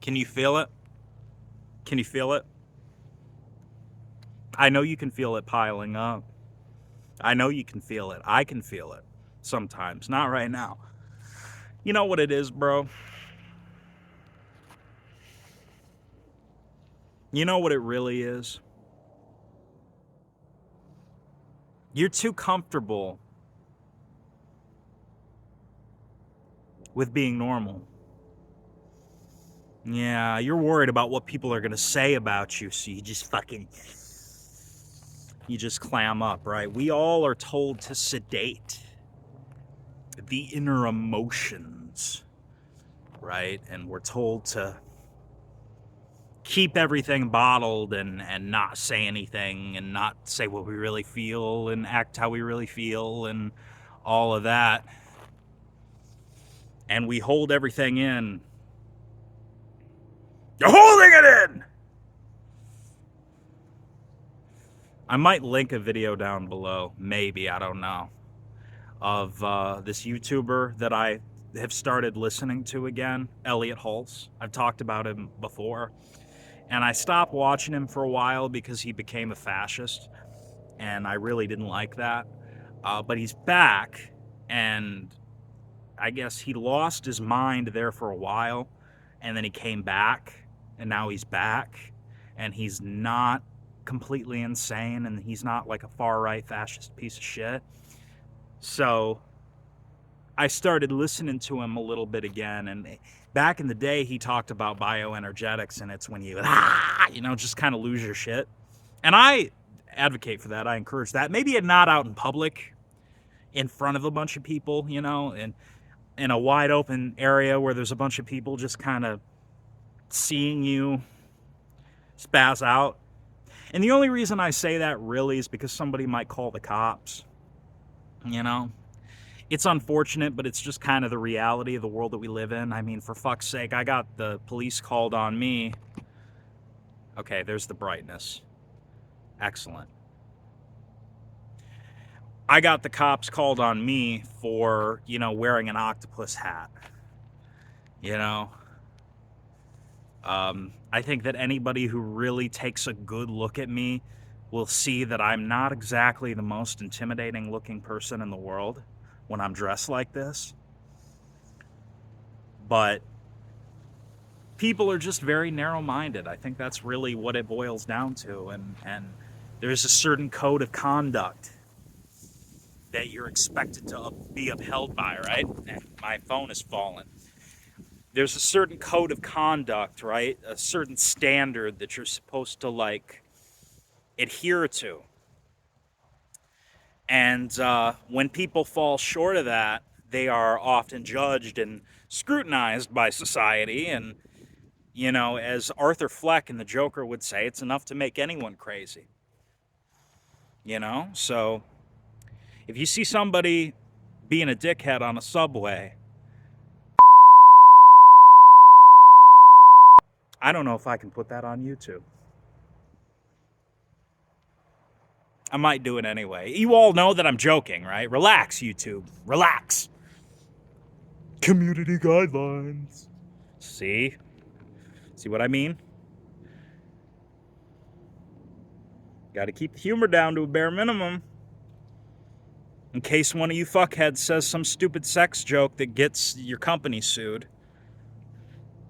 Can you feel it? Can you feel it? I know you can feel it piling up. I know you can feel it. I can feel it sometimes. Not right now. You know what it is, bro? You know what it really is? You're too comfortable with being normal. Yeah, you're worried about what people are going to say about you, so you just clam up, right? We all are told to sedate the inner emotions, right? And we're told to keep everything bottled and not say anything and not say what we really feel and act how we really feel and all of that. And we hold everything in. You're holding it in! I might link a video down below, maybe, I don't know, of this YouTuber that I have started listening to again, Elliot Hulse. I've talked about him before. And I stopped watching him for a while because he became a fascist, and I really didn't like that. But he's back, and I guess he lost his mind there for a while, and then he came back, and now he's back, and he's not completely insane, and he's not like a far-right fascist piece of shit. So I started listening to him a little bit again, and back in the day, he talked about bioenergetics, and it's when you, just kind of lose your shit. And I advocate for that. I encourage that. Maybe not out in public, in front of a bunch of people, and in a wide open area where there's a bunch of people just kind of seeing you spaz out. And the only reason I say that really is because somebody might call the cops, It's unfortunate, but it's just kind of the reality of the world that we live in. I mean, for fuck's sake, I got the police called on me. Okay, there's the brightness. Excellent. I got the cops called on me for, wearing an octopus hat. I think that anybody who really takes a good look at me will see that I'm not exactly the most intimidating looking person in the world when I'm dressed like this. But people are just very narrow-minded. I think that's really what it boils down to. And there's a certain code of conduct that you're expected to be upheld by, right? My phone is falling. There's a certain code of conduct, right? A certain standard that you're supposed to, adhere to. And when people fall short of that, they are often judged and scrutinized by society. And, as Arthur Fleck in The Joker would say, it's enough to make anyone crazy. So if you see somebody being a dickhead on a subway, I don't know if I can put that on YouTube. I might do it anyway. You all know that I'm joking, right? Relax, YouTube. Relax. Community guidelines. See? See what I mean? Got to keep the humor down to a bare minimum. In case one of you fuckheads says some stupid sex joke that gets your company sued.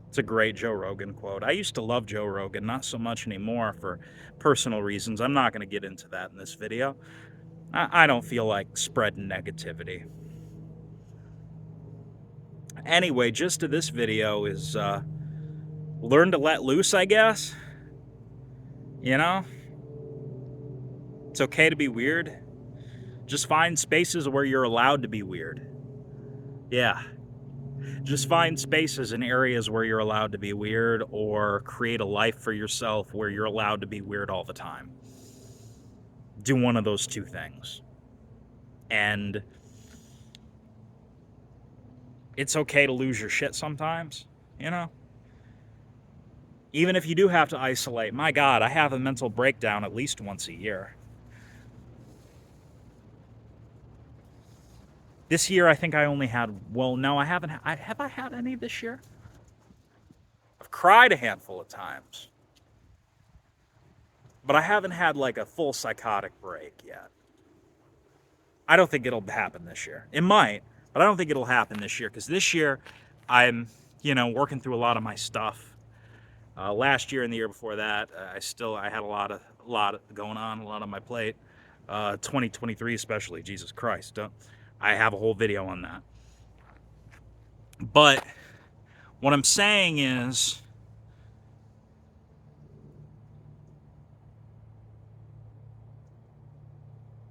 It's a great Joe Rogan quote. I used to love Joe Rogan, not so much anymore for personal reasons. I'm not going to get into that in this video. I don't feel like spreading negativity. Anyway, gist of this video is learn to let loose, I guess. It's okay to be weird. Just find spaces where you're allowed to be weird. Yeah. Just find spaces in areas where you're allowed to be weird, or create a life for yourself where you're allowed to be weird all the time. Do one of those two things. And it's okay to lose your shit sometimes, Even if you do have to isolate. My God, I have a mental breakdown at least once a year. This year, I think I only had, well, no, I haven't. Have I had any this year? cried a handful of times. But I haven't had like a full psychotic break yet. I don't think it'll happen this year. It might, but I don't think it'll happen this year because this year I'm, working through a lot of my stuff. Last year and the year before that, I had a lot going on, a lot on my plate. 2023 especially, Jesus Christ. I have a whole video on that. But what I'm saying is,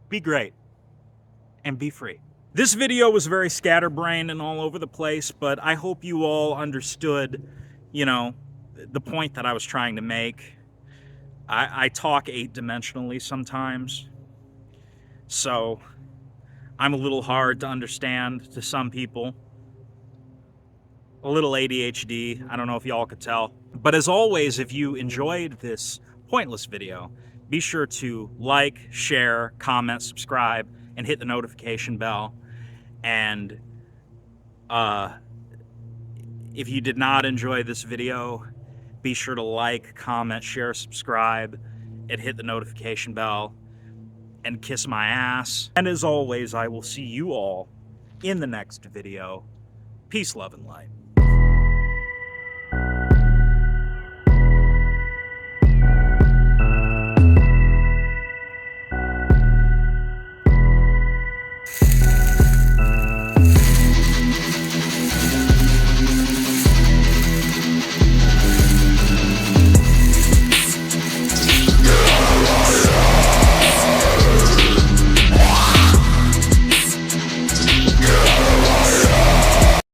be great and be free. This video was very scatterbrained and all over the place, but I hope you all understood, the point that I was trying to make. I talk 8-dimensionally sometimes, so I'm a little hard to understand to some people. A little ADHD, I don't know if y'all could tell. But as always, if you enjoyed this pointless video, be sure to like, share, comment, subscribe, and hit the notification bell. And if you did not enjoy this video, be sure to like, comment, share, subscribe, and hit the notification bell, and kiss my ass. And as always, I will see you all in the next video. Peace, love, and light.